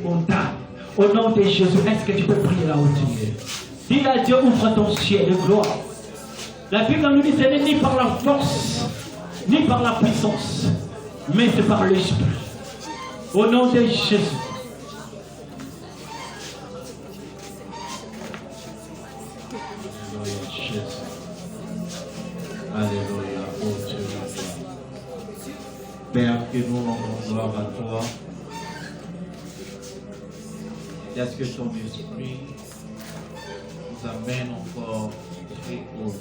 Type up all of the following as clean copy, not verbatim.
montagnes. Au nom de Jésus, est-ce que tu peux prier là où tu es? Dis à Dieu, ouvre ton ciel de gloire. La Bible nous dit, ce n'est ni par la force, ni par la puissance, mais c'est par l'Esprit. Au nom de Jésus. Alléluia, oh Dieu, Père, que nous rendons gloire à toi. Est-ce que ton esprit nous amène encore très haut?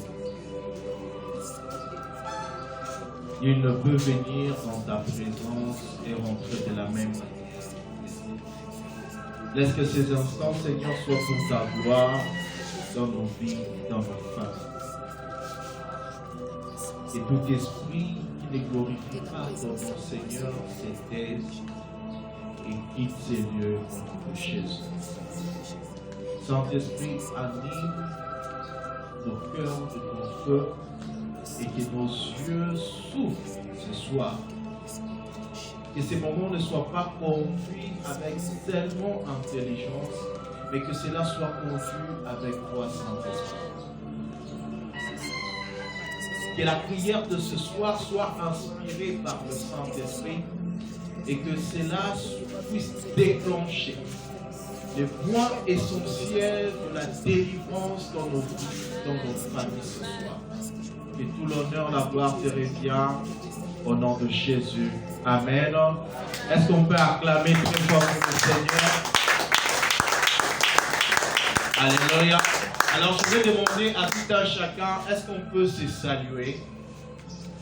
Il ne peut venir dans ta présence et rentrer de la même manière. Laisse que ces instants, Seigneur, soient pour ta gloire dans nos vies, dans nos familles. Et tout esprit qui ne glorifie pas ton nom, Seigneur, s'éteint et quitte ces lieux de Jésus. Saint-Esprit, anime nos cœurs de ton feu et que nos yeux s'ouvrent ce soir. Que ces moments ne soient pas conduits avec tellement d'intelligence, mais que cela soit conduit avec toi, Saint-Esprit. Que la prière de ce soir soit inspirée par le Saint-Esprit et que cela puisse déclencher les points essentiels de la délivrance dans nos vies, dans nos familles ce soir. Que tout l'honneur, la gloire te revient au nom de Jésus. Amen. Est-ce qu'on peut acclamer très fort pour le Seigneur? Alléluia. Alors je vais demander à tout un chacun, est-ce qu'on peut se saluer?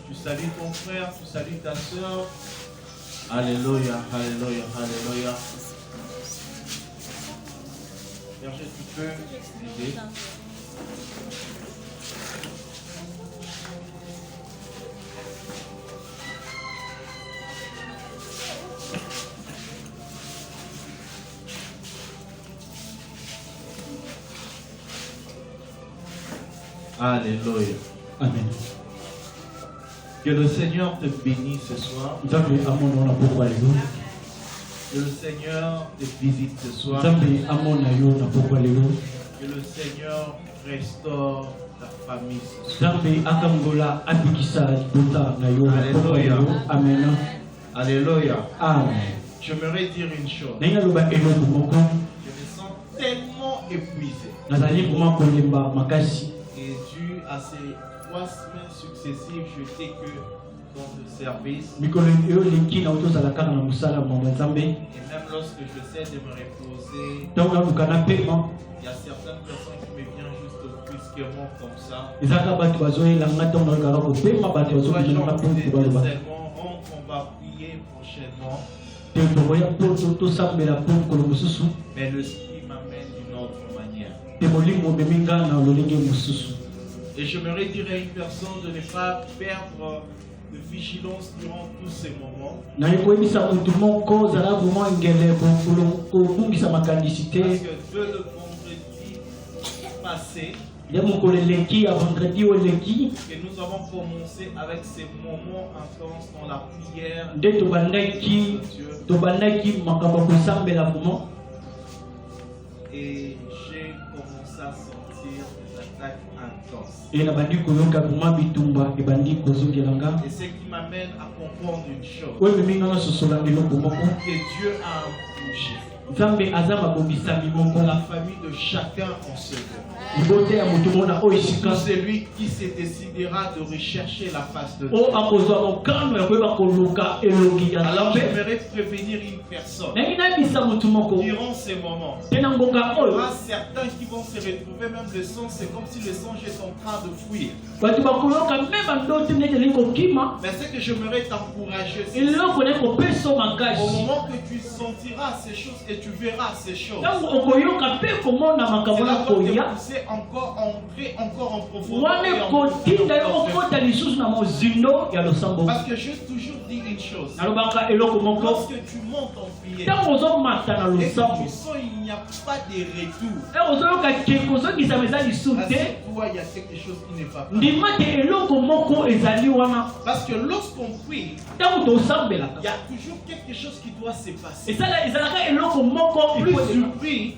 Tu salues ton frère, tu salues ta soeur. Alléluia, alléluia, alléluia. Berger, tu peux l'aider? Alléluia. Amen. Que le Seigneur te bénisse ce soir. Que le Seigneur te visite ce soir. Que le Seigneur restaure ta famille ce soir. Alléluia. Amen. Alléluia. Amen. J'aimerais dire une chose. Je me sens tellement épuisé. Et dû à ces 3 semaines successives, je sais que dans le service, et même lorsque j'essaie de me reposer, il y a certaines personnes qui me viennent juste brusquement comme ça. On va prier prochainement. Mais le Spirit m'amène d'une autre manière. Et j'aimerais dire à une personne de ne pas perdre de vigilance durant tous ces moments. Parce que de le vendredi passé, que nous avons commencé avec ces moments intenses dans la prière de Dieu. Et j'ai commencé à sentir des attaques intenses. Et ce qui m'amène à comprendre une chose, que Dieu a un projet pour la famille de chacun en ce moment. Pour celui qui se décidera de rechercher la face de Dieu. Alors j'aimerais prévenir une personne. Durant ces moments, il y aura certains qui vont se retrouver, même le sang, c'est comme si le sang est en train de fuir. Mais ce que j'aimerais t'encourager, c'est au moment que tu sentiras ces choses et tu verras ces choses, c'est là pour te pousser encore entrer encore en profondeur. Parce que j'ai toujours dit une chose. Lorsque tu montes en prière et que tu sens il n'y a pas de retour, toi il y a quelque chose qui n'est pas fait. Parce que lorsqu'on prie, il y a toujours quelque chose qui doit se passer. moko plus il tu faut pries,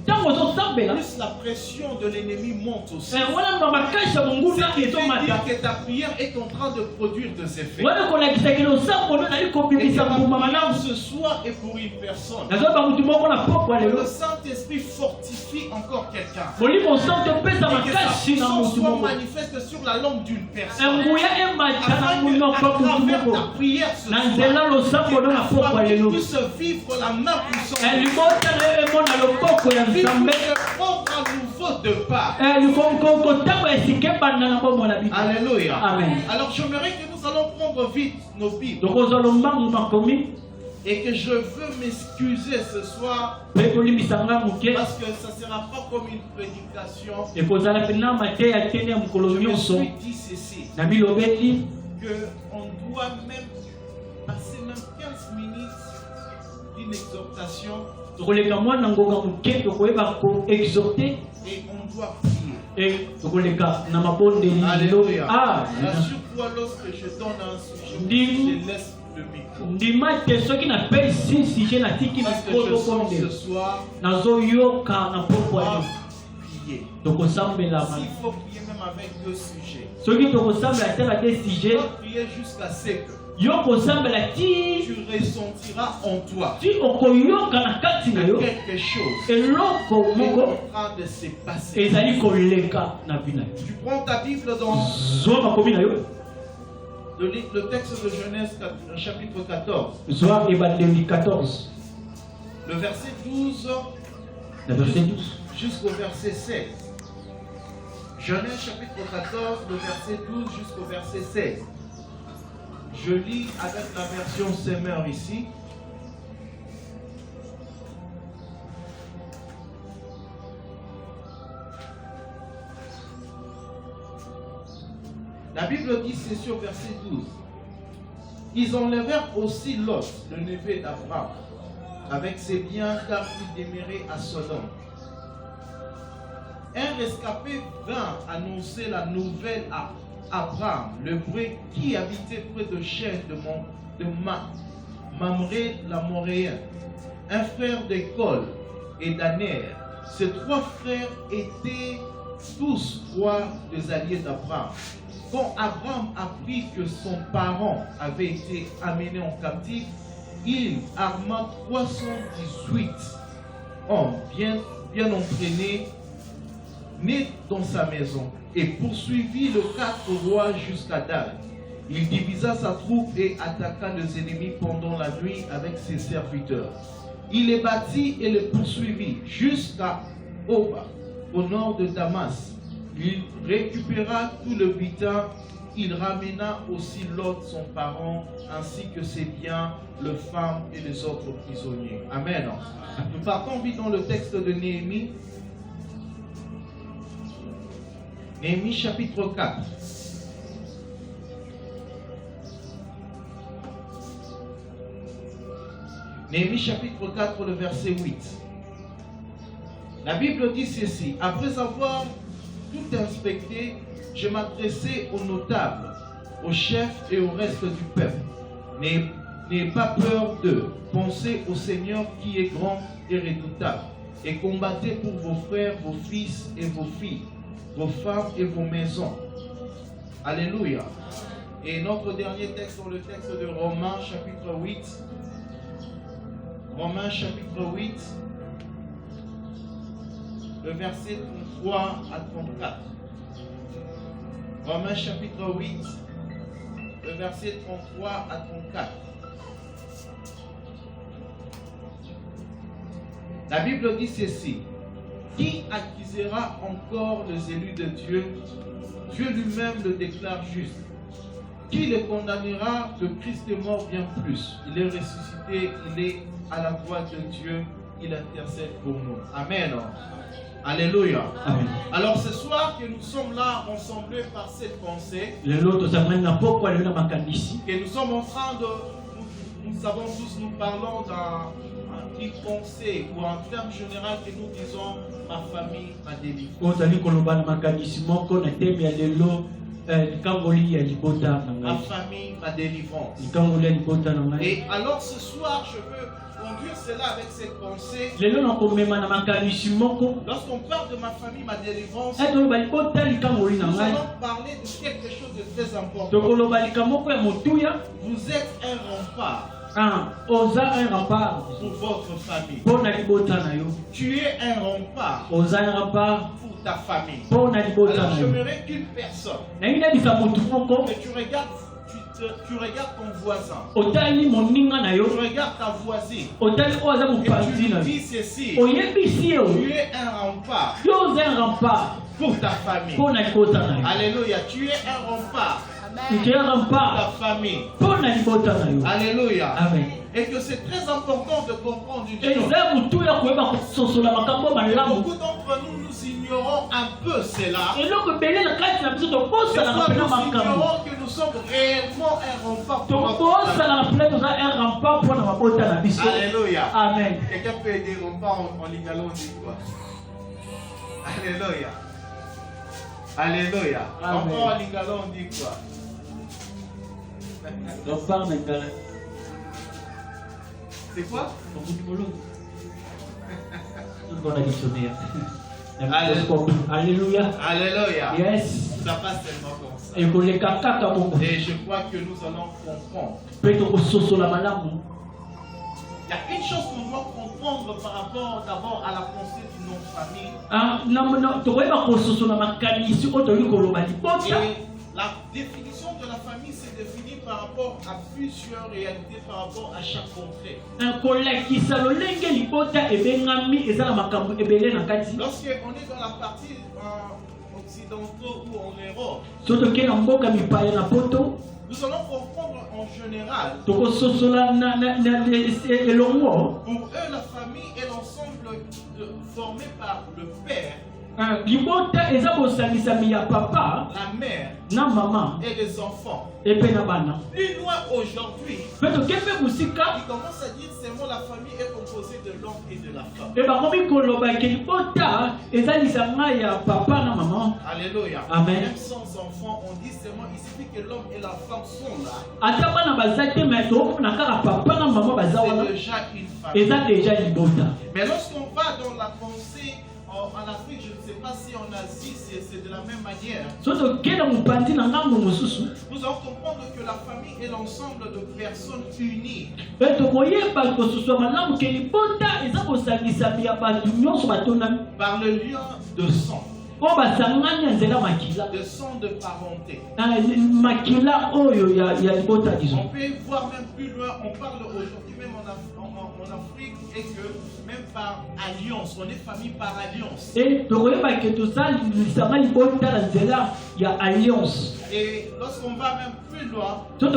tango ozosambela plus la pression de l'ennemi monte aussi. wana makasi ya monguna C'est ezomata dire que ta prière est en train de produire des effets. wana kolakisaki losambo nali Et que kobimisa ma mbuma prière malamu ce soir est pour une personne. nazoyeba mutu moko na poko ya Que lelo le Saint-Esprit fortifie encore quelqu'un. molimo santo opesa Et que sa makasi na puissance mutu soit moko manifeste sur la langue d'une personne. nguya emata na Afin munoko qu'à mutu travers moko ta prière ce na soir, nzela losambo no na que ta poko ya famille lelo puisse vivre la main puissante. libota na emona loboko ya Vivre nzambe de prendre un nouveau départ. kotango esika ebanda na bomoi na bino Alléluia. Amen. Alors j'aimerais que nous allons prendre vite nos Bibles. tokozwa lombangu makomi Et que je veux m'excuser ce soir mpe kolimbisanga moke parce que ça ne sera pas comme une prédication. ekozala mpena mateya tene ya mokolo Je me nyonso suis dit ceci, na bilobeli qu'on doit même passer même 15 minutes d'une exhortation tokoleka mwana ngonga moke tokoyeba koexorte et on doit prier. e tokoleka na mabondeli Alléluia. Ah, Rassure-toi lorsque je donne un sujet, Dis- je laisse le micro. ndima te soki napesi sije natiki Parce que je mikolo sens ce bonde soir, nazoyoka na on poko ya doit yo prier. tokosambela S'il faut prier même avec 2 sujets, soki tokosambela te bate on sije doit prier jusqu'à ce que yo kosambela ti tu ressentiras en toi ti okoyoka na kati na yo quelque chose eloko qui est moko en train de se passer. ezali koleka na bina Tu prends ta Bible dans zwa makomi na yo le texte de Genèse chapitre 14, zwa ebandeli 14 le verset 12 na verset 12 jusqu'au verset 16. Genèse chapitre 14, le verset 12 jusqu'au verset 16. Je lis avec la version Semeur ici. La Bible dit ceci au verset 12. Ils enlevèrent aussi Lot, le neveu d'Abraham, avec ses biens car il demeurait à Sodome. Un rescapé vint annoncer la nouvelle à Abraham, le Hébreu qui habitait près de Shechem de Mamré l'Amoréen, un frère d'École et d'Aner. Ces 3 frères étaient tous 3 des alliés d'Abraham. Quand Abraham apprit que son parent avait été amené en captif, il arma 318 hommes bien entraînés, nés dans sa maison, et poursuivit le 4 rois jusqu'à Dan. Il divisa sa troupe et attaqua les ennemis pendant la nuit avec ses serviteurs. Il les battit et les poursuivit jusqu'à Oba, au nord de Damas. Il récupéra tout le butin. Il ramena aussi Lot, son parent, ainsi que ses biens, les femmes et les autres prisonniers. Amen. Nous partons vite dans le texte de Néhémie. Néhémie chapitre 4. Néhémie chapitre 4, le verset 8. La Bible dit ceci. Après avoir tout inspecté, je m'adressai aux notables, aux chefs et au reste du peuple. N'ayez pas peur d'eux. Pensez au Seigneur qui est grand et redoutable. Et combattez pour vos frères, vos fils et vos filles, vos femmes et vos maisons. Alléluia. Et notre dernier texte, dans le texte de Romains chapitre 8. Romains chapitre 8, le verset 33 à 34. Romains chapitre 8, le verset 33 à 34. La Bible dit ceci. Qui accusera encore les élus de Dieu? Dieu lui-même le déclare juste. Qui les condamnera? Le Christ est mort bien plus. Il est ressuscité, il est à la droite de Dieu, il intercède pour nous. Amen. Alléluia. Amen. Alors ce soir que nous sommes là rassemblés par cette pensée, que nous sommes en train de, nous savons tous, nous parlons d'une pensée ou en termes général que nous disons ma famille, ma délivrance. Ma famille, ma délivrance. Et alors ce soir, je veux conduire cela avec ses pensées. Lorsqu'on parle de ma famille, ma délivrance, nous allons parler de quelque chose de très important. Vous êtes un rempart pour votre famille. Tu es un rempart pour ta famille. Alors j'aimerais qu'une personne, que tu regardes ton voisin, tu regardes ta voisine, et tu lui dis ceci: tu es un rempart pour ta famille. Alléluia, tu es un rempart pour ta famille. Alléluia. Amen. Et que c'est très important de comprendre une chose. Beaucoup d'entre nous, nous ignorons un peu cela. Nous ignorons que nous sommes réellement un rempart pour notre famille. Alléluia. Amen. Quelqu'un peut aider rempart en lingala, on dit quoi? Alléluia. Alléluia. Rempart en lingala, on dit quoi? C'est quoi? Alléluia. Alléluia. Yes. Ça passe tellement comme ça. Et je crois que nous allons comprendre. Il y a une chose qu'on doit comprendre par rapport d'abord à la pensée de nos familles. Et la définition de la famille, c'est défini par rapport à plusieurs réalités, par rapport à chaque contrée. Lorsqu'on est dans la partie occidentale ou en Europe, nous allons comprendre en général. Pour eux, la famille est l'ensemble formé par le père, la mère et les enfants. Plus loin aujourd'hui, il commence à dire seulement la famille est composée de l'homme et de la femme. Alléluia. Amen. Même sans enfants, on dit seulement il suffit que l'homme et la femme sont là. C'est déjà une famille. Mais lorsqu'on va dans la pensée en Afrique, je ne sais pas si en Asie c'est de la même manière. Nous allons comprendre que la famille est l'ensemble de personnes unies par le lien de sang. De sang de parenté. On peut voir même plus loin, on parle aujourd'hui même en Afrique, et que même par alliance, on est famille par alliance. Et lorsqu'on va même plus loin, il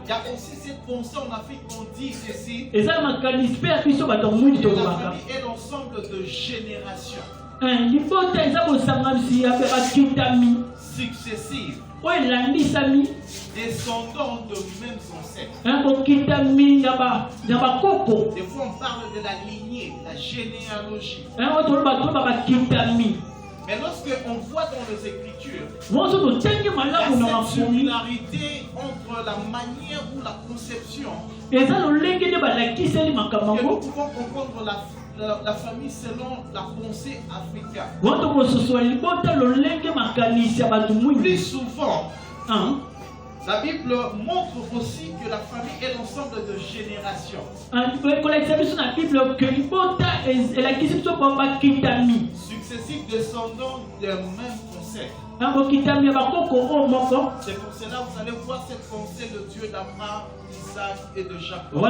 y a aussi cette pensée en Afrique qu'on dit ceci: que la famille est l'ensemble de générations successives, descendants de mêmes ancêtres. Des fois on parle de la lignée, la généalogie. Mais lorsqu'on voit dans les Écritures, il y a cette similarité entre la manière ou la conception que nous pouvons comprendre la famille selon la pensée africaine. Plus souvent, la Bible montre aussi que la famille est l'ensemble de générations successifs descendants d'un même concept. C'est pour cela que vous allez voir cette pensée de Dieu d'Abraham, Isaac et de Jacob.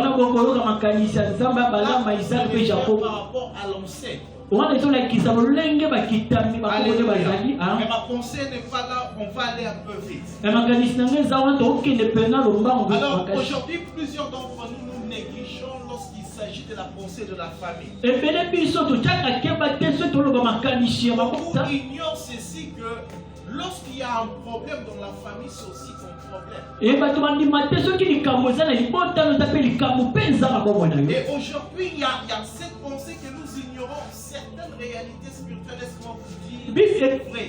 Par rapport à l'ancêtre. Mais ma pensée n'est pas là, on va aller un peu vite. Alors aujourd'hui, plusieurs d'entre nous négligeons lorsqu'il s'agit de la pensée de la famille. Beaucoup ignorent ceci que lorsqu'il y a un problème dans la famille, c'est aussi ton problème. Et aujourd'hui, il y a cette pensée que nous ignorons certaines réalités spirituelles. Est-ce qu'on vous dit vrai?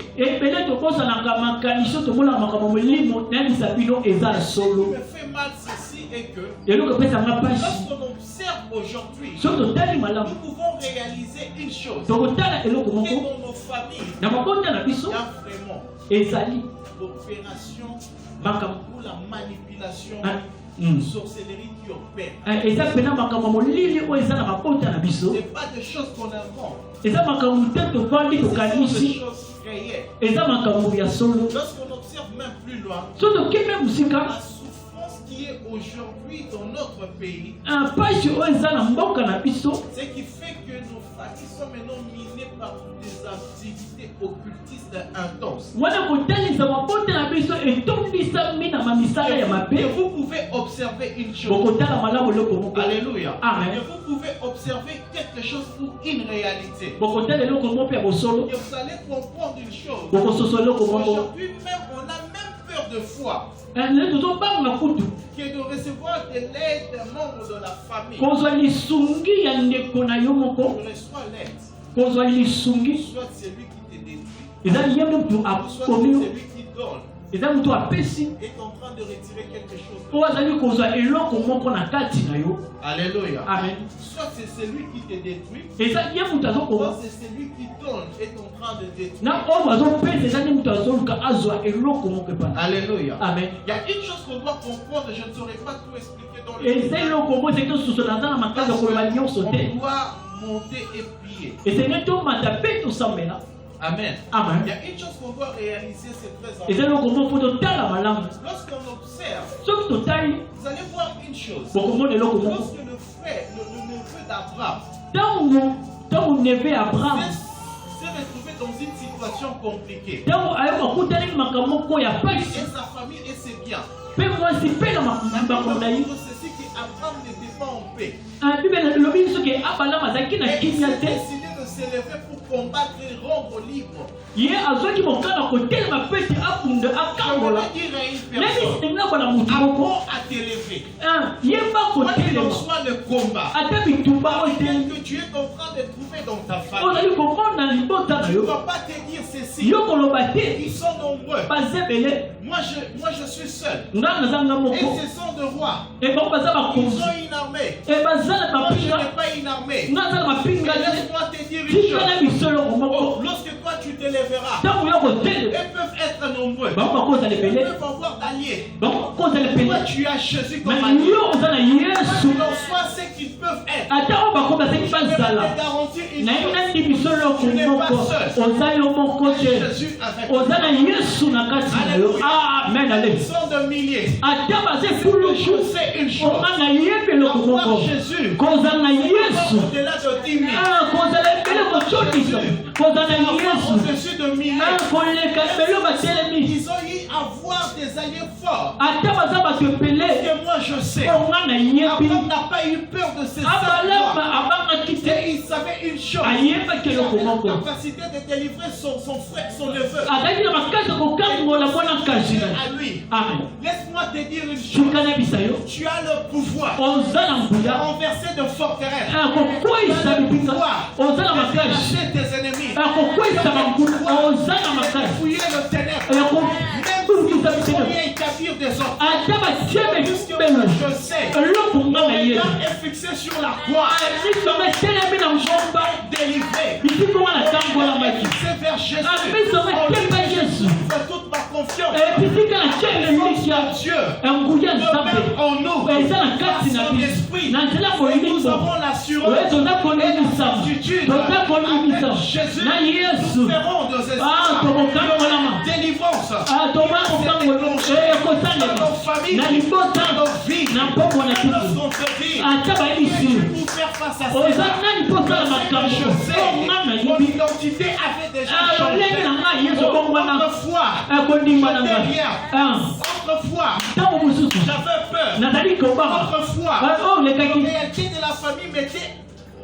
Ce qui me fait mal mal ceci est que eloko pesa nga pasi lorsqu'on observe aujourd'hui, so totali malamu nous pouvons réaliser une chose. tokotala eloko Que moko dans nos familles, na mabota na il biso y a vraiment ezali l'opération makambo ou la manipulation, Mm. sorcellerie qui opère. eza pena makambo ya molili oyo eza na mabota na Ce biso n'est pas des choses qu'on invente. eza makambo te tovandi Ce sont des tokanisi choses réelles. eza makambo ya solo Lorsqu'on observe même plus loin, so tokende mosika la souffrance qui est aujourd'hui dans notre pays, pasi oyo eza na mboka na biso ce qui fait que nos familles sont maintenant minées par des activités occultistes intenses. wana kotalisa mabota na biso etondisami na mamisala ya Et mabe vous pouvez observer une chose. bokotala malamu eloko moko Alléluia. Amen. Et vous pouvez observer quelque chose ou une réalité. bokotala eloko moko ya bosolo Et vous allez comprendre une chose. bokososo eloko moko Aujourd'hui même, on a même peur de foi lelo tozobanga kutu que de recevoir de l'aide des membres de la famille. kozwa lisungi ya ndeko na yo moko On reçoit l'aide. kozwa lisungi Soit c'est lui qui te détruit, eza ye mutu soit akomi c'est lui qui donne, eza mutu apesi est en train de retirer quelque chose. oyo azali kozwa eloko moko na kati na yo Alléluia. amen Soit c'est celui qui te détruit, eza ye mutu soit azokoma c'est celui qui donne, est en train de détruire. na oyo azopesa eza nde mutu azoluka azwa eloko moko epana Alléluia. amen Il y a une chose qu'on doit comprendre, je ne saurais pas tout expliquer dans le eza eloko moko ezali tosusu naza na makasi ya koloba nyonso te on doit monter et prier. esenge tomata mpe tosambela Amen. amen Il y a une chose qu'on doit réaliser, c'est très eza important. eloko moko mpo totala malamu Lorsqu'on observe, soki totali vous allez voir une chose. bokomona eloko moko Lorsque le frère, le neveu d'Abraham, ntango neve abraham s'est retrouvé dans une situation compliquée, ntango ayo akutani makambo moko ya et pasi sa famille et ses biens, mpe mwasi mpe na makambo na ye c'est ce qu'Abraham n'était pas en paix. bibele elobi soki abraham azalaki na Et il kimia s'est te décidé de s'élever pour combattre et rendre libre. ye azwaki mokano kotelema pete abunda Je akangola voulais dire à une nani personne, elinga na mutu moko apprends à t'élever. ye mba Quoi qu'il en kotelema soit le combat, ata bitumba oyo tel te que tu es en train de trouver dans ta famille, ozali komona libota na tu ne yo dois pas te dire ceci. yo koloba te Ils sont nombreux. baza ebele Moi je suis seul. nga naza nga Et moko ce sont des rois. e bango baza Ils bakonzi ont une armée. e baza na Moi je mapinga n'ai pas une armée. nga aza na mapinga Mais te laisse-moi te dire une tikala chose. biso eloko moko Oh, lorsque toi tu t'élèveras, ntango yo kotelema ils peuvent être nombreux. bango bakozala Ils ebele peuvent avoir d'alliés. bango bakozala Toi ebele tu as Jésus comme me allié. yo oza na yesu Qu'il en soit ce qu'ils peuvent être. ata oyo bango bazali Je peux bazala te garantir une nayebi chose. nandi biso eloko Tu n'es pas moko seul. oza yo moko te Jésus avec toi. oza na yesu na kati na yo amen ale Ils sont de milliers. ata baza Je ekuluku sais une chose. oza na yebi eloko moko Avoir Jésus. kozala na yesu Au-delà de 10 000. kozala ebele kotondisa kozala na yesu Au-dessus de milliers. koleka ebele batelemi Ils ont eu à voir des alliés forts. ata baza bato ebele Et moi je sais. onga na yebi Abraham n'a pas eu peur de ses abalama sacrifices. abangaki te Et il savait une chose. ayebaki Il eloko avait la moko capacité de délivrer son frère, son neveu. azalaki na makasi ya kokangola mwana kasi na ye. À lui. amen Laisse-moi te dire une chose. tukana bisa yo Tu as le pouvoir oza na de nguya renverser de forteresses. kokweyisa bipinga oza na makasi Dégager tes ennemis. kokweyisa banguna oza na makasi Fouiller le ténèbre. kobukisa Même bitene si établir des ordres. ata batie Puisque belo moi je sais. eloko nga Mon na ye regard est fixé sur la croix. miso metelemi na ngomba Délivré. bisikoma na tambolamaki C'est vers Jésus. miso metemba yesu Fais toute ma confiance. bisika na tyeleliki ya Dieu. nguya Le nzambe Père en nous. eza na kati na Son biso esprit. na nzela Nous molimiso avons l'assurance. oyo toza kolimisa toza kolimisa Jésus. na yesu Nous ferons nos espoirs. tokokangolama Délivrance. tomakokangola ekosalema Dans nos familles. na libota Dans nos vies. na mpoko na Dans tutu notre vie. ata bayebisi Pour faire face à oza cela. nani mposala makambo Je sais. onga na Mon yebi identité avait déjà lolenge changé. na ngai yesu okongwana Autrefois, kondingwa na ngai autrefois, ntango mosusu j'avais peur. nazali kobanga Autrefois, oyo la lekaki réalité de la famille m'était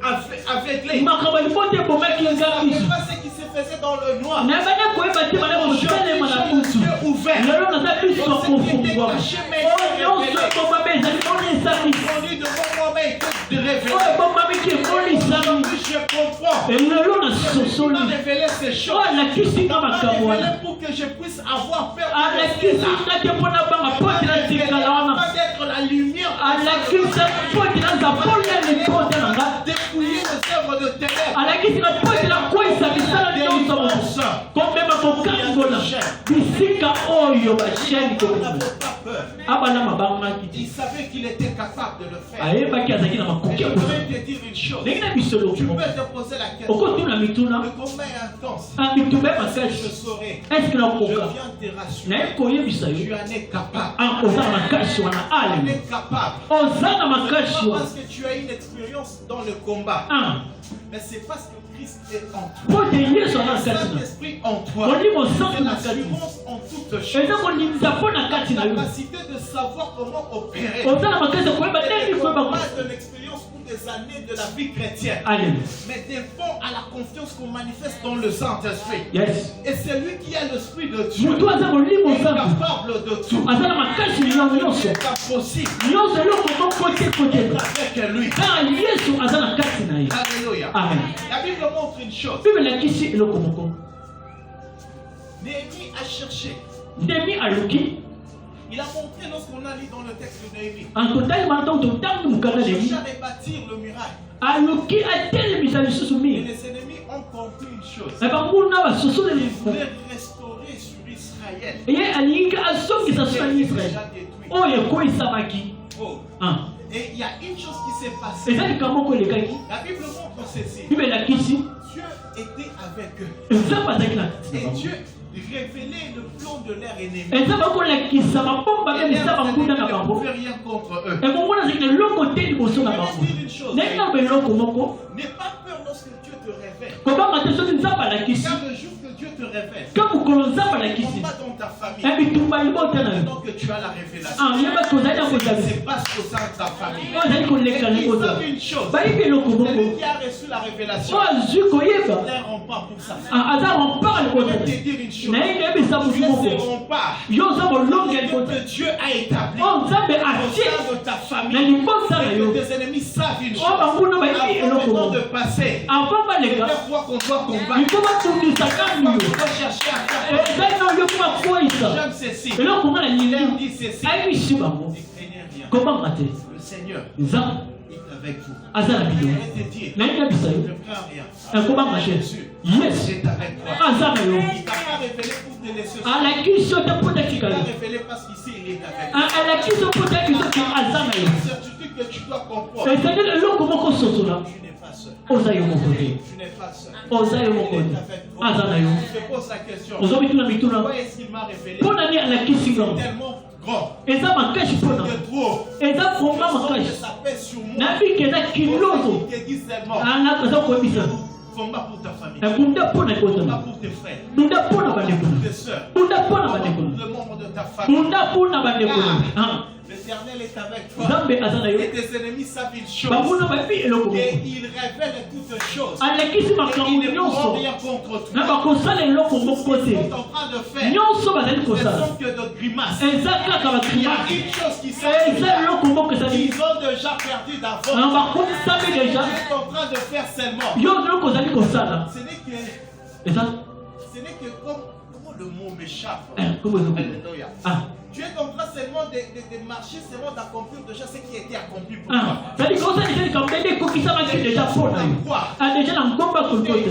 aveuglée. makambo libota ebomaki Je ne nga savais miso pas ce qui se faisait dans le noir. nabanda koyeba te bana kosalema na J'ai kutu les yeux ouverts. lelo naza biso kofungwa oyo nyonso ebomami ezali monisami Conduit devant moi, mais était de révéler. oyo ebomami ki emonisami Aujourd'hui, je comprends. elelo na soso soli. m'a révélé ces choses. Oh, la kisi Il m'a kama révélé kamwana. pour que je puisse avoir peur La de kisi cela. kate pona banga poti la tikalawana. Pas d'être la lumière. La kisi poti la zapolia ni poti la nga. Dépouiller les œuvres de ténèbres. La kisi na poti la kwisa bisala ni oso. Komema kokangola. Bisika oyo ba sheni ko. Abana mabanga kiti. Il savait qu'il était capable de le faire. Ayeba ki azaki na Et makoki. je voudrais te dire une chose. Ndenge bisolo. Tu peux te poser la question. Okotuna mituna. Le combat est intense. Mitube Je makasi. saurai. Est-ce que la Je koka? viens te rassurer. Na koyebisa Tu yo. en es capable. Oza makasi wana Tu en ale. es capable. Oza na Pas makasi wana. parce que tu as une expérience dans le combat, mais c'est parce que Christ est en toi. Po te yeso na C'est kati na. Saint-Esprit en toi. Molimo C'est santu na kati. l'assurance en toutes choses. Eza kolimisa po na kati na yo. Capacité de savoir comment opérer. Oza na makasi koyeba Et ndenge ne koyeba ko. pas de l'expérience ou des années de la vie chrétienne, Ale. mais dépend à la confiance qu'on manifeste dans le Saint-Esprit. Yes. Et c'est lui qui a l'Esprit de Dieu. Mutu aza molimo Il est santu. capable de tout. Aza na makasi nyonso. C'est impossible Nyonso eloko moko kote. avec lui. Car Yesu aza na kati na ye. Alléluia. Amen. La Bible montre une chose. Bible elakisi eloko moko. Néhémie a cherché. Ndemi aluki. Il a montré lorsqu'on a lu dans le texte de Néhémie. Antotali manto totangi mukana Il Néhémie. cherchait à rebâtir le miracle. Aluki atelemisa lisusu Et mingi. les ennemis ont compris une chose. Banguna basusule Ils lifu. voulaient restaurer sur Israël. Ye alingi asongisa C'était sula déjà Israel. détruit. Oyo ekoyisamaki. Oh. Ah. Et il y a une chose qui s'est passée. Eza likambo moko elekaki. La Bible montre ceci. Bible elakisi. Dieu était avec eux. Nzambe azalaki na Et bango. Dieu révélait le plan de leur ennemi. Nzambe akolakisa mapomba Et mpe misala leurs bakunda ennemis na ne bango. pouvaient rien contre eux. ekomona azalaki na eloko te liboso na Je bango. vais dire une chose. Ndenge na eloko moko N'aie pas peur lorsque Dieu te révèle. kobanga te soki nzambe alakisi. Car le jour que Dieu te révèle, Ka mokolo nzambe ne alakisi. tombe pas dans ta famille. bitumba libota na yo. Tant que tu as la révélation. Yeba kozali na kozali. C'est parce que ça de ta famille. Oyo azali koleka Et ils libota. savent une chose. bayibi eloko Celui moko. qui a reçu la révélation, Oyo azwi koyeba. ne rompt pas pour sa famille. aza rempart Je libota. vais te dire une chose. naye nayebisa Tu motu es moko. ces remparts yo oza molonge libota. que Dieu a établi oyo nzambe au atie sein de ta na famille. libota na Et yo. que tes ennemis savent une chose. oyo banguna bayibi Avant eloko maintenant moko. de passer, avant baleka chaque fois qu'on doit combattre, liko batungisa kambi on yo. doit chercher à faire. ezali na oyo kobakweyisa J'aime ceci. eloko nga na Il leur lingi dit ceci. ayebisi bango Ne craignez rien. kobanga te Le Seigneur nzambe est avec vous. aza na Je bino vais te dire, naye nabisa yo ne crains rien. ekobanga te Jésus yes est avec toi. aza na yo Il t'a pas révélé pour te laisser seul. alakisi yo te mpo te Il tika t'a yo révélé parce qu'ici il est avec toi. alakisi yo mpo te kisoki aza na yo La certitude que tu dois comprendre. ezali eloko moko sosola Tu n'es pas seul. oza yo moko te Tu n'es pas seul. oza yo Il moko est te avec toi. aza na yo Je te pose la question. ozo mituna mituna Pourquoi est-ce qu'il m'a révélé? mpo nani alakisi C'est ngango tellement grand. eza makasi mpo na C'est trop. eza Je komba sens que makasi ça pèse sur moi. nabiki eza kilozo Il te dit seulement. eza koyebisa Combat pour ta famille. bunda mpo na Combat ekotana pour tes frères. bunda mpo na bandeko Pour na tes soeurs. bunda mpo na Combat bandeko pour na le membre de ta famille. bunda mpo na bandeko na L'Éternel est avec toi. nzambe aza na yo Et tes ennemis savent une chose. banguna bayebi eloko moko Et il révèle toutes choses. alakisi Et ils makambo ne pourront nyonso rien contre na toi. bakosala eloko moko Ils te sont en train de faire. nyonso bazali Ce kosala sont que de grimaces. eza kaka Il y a bakrimasi une chose qui eza s'est eloko moko ezali Ils ont déjà perdu d'avance. bakomisami Tu deja es en train de faire seulement. yo eloko ozali kosala Ce n'est que, eza comment le mot m'échappe. komo ezokoba Alléluia. Tu es en train seulement de marcher, seulement d'accomplir déjà ce qui a été accompli pour toi. zali kosala deja likambo ndenge ekokisamaki deja mpo na yo deja na ngomba kolikote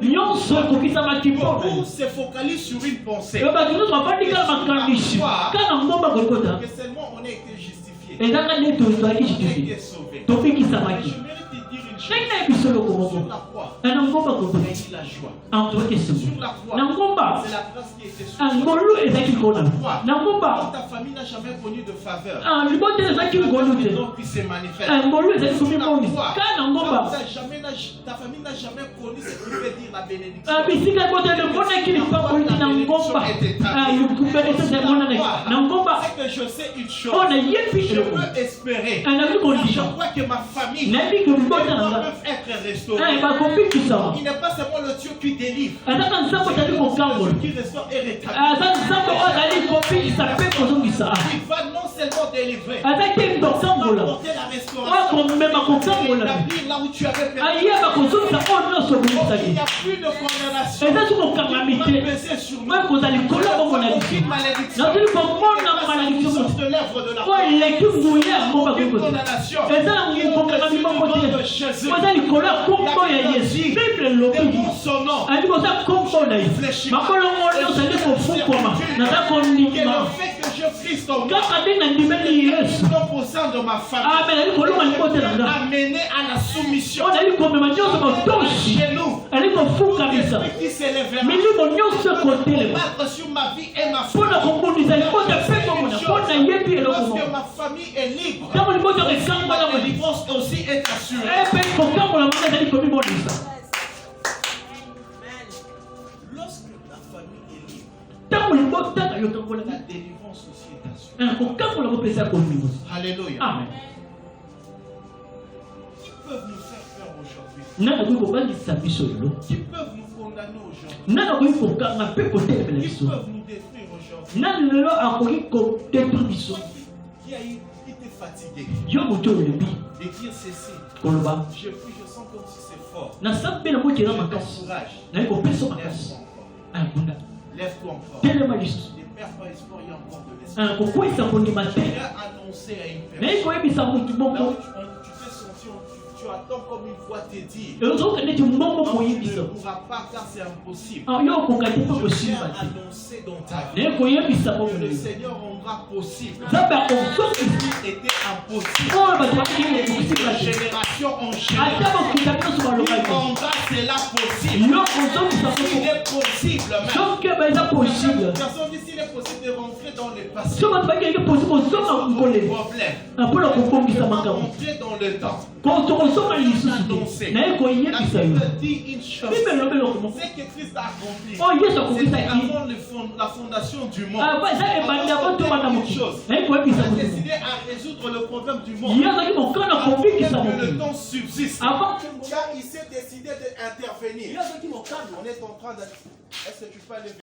nyonso ekokisamaki mpo na Beaucoup yo se focalisent sur une pensée. yo bato nyonso bafandi kala makanisi kala ngomba kolikota Que seulement on a été justifié. ezanga nde tozalaki On a justifié été sauvé. Mais tobikisamaki je mérite de dire une chose. ndenge nayebiso eloko Sur moko la croix, na ngomba il y a kolikota eu la joie. antoki Sur esengo la croix, na ngomba c'est la grâce qui était sur toi. ngolu ezalaki kona na Quand ngomba ta famille n'a jamais connu de faveur, libota ezalaki ngolu te donc puis c'est manifeste. ngolu ezali komimoni kala na ngomba Ta famille n'a jamais connu ce qui veut dire la bénédiction. bisika ebotele mponaki lipakoliti na ngomba kubelesese emonanaki na ngomba C'est que je sais une chose. oyo nayebi Je eloko peux espérer. nayebi Je kondima crois que ma famille nayebi ke libota na nga peuvent être restaurée. bakobikisama Il n'est pas seulement le Dieu qui délivre, azaka nzambe azali kokangola qui restaure et rétablit. aza nzambe oyo azali kobikisa mpe kozongisa Il va non seulement délivrer, aza te il va kokangola apporter la oyo restauration. komema kokangola Établir là où tu avais perdu. ayeba kozongisa oyo nyonso il n'y a plus de condamnation. Qui va peser sur nous. Aucune malédiction. Qui sort de l'œuvre de la foi. Aucune condamnation. Dans le nom de Jésus. La Bible dit, démon son nom. Réfléchis-moi. Que le fait que je prie ton nom, composant de ma famille, amené à la soumission. Chez nous, l'esprit qui s'élèvera battre sur ma vie et ma foi. Lorsque ma famille est libre, la délivrance aussi est assurée. Lorsque ta famille est libre, la délivrance aussi est assurée. Alléluia. Amen. Qui peuvent nous faire peur aujourd'hui? Qui peuvent nous condamner aujourd'hui? Qui peuvent nous détruire aujourd'hui? Qui était fatigué de dire ceci? Je prie, je sens comme si c'est fort. Je t'encourage. Lève-toi encore. Ne perds pas espoir, il y a encore de l'espoir. J'ai annoncé à une personne. Là où tu t'es senti, tu attends comme une voix te dit. Non, tu ne pourras pas car c'est impossible. Je viens annoncer dans ta vie que le Seigneur rendra possible. Ce qui était impossible. De génération en génération. Il rendra cela possible. Il est possible même. Personne dit s'il est possible de rentrer dans le passé. Problème. Rentrer dans le temps. La Bible dit une chose. C'est que Christ a accompli. C'était avant la fondation du monde. Une chose. Il a décidé à résoudre le problème du monde. Que le temps subsiste. Car il s'est décidé d'intervenir. On est en train de... Est-ce que tu peux aller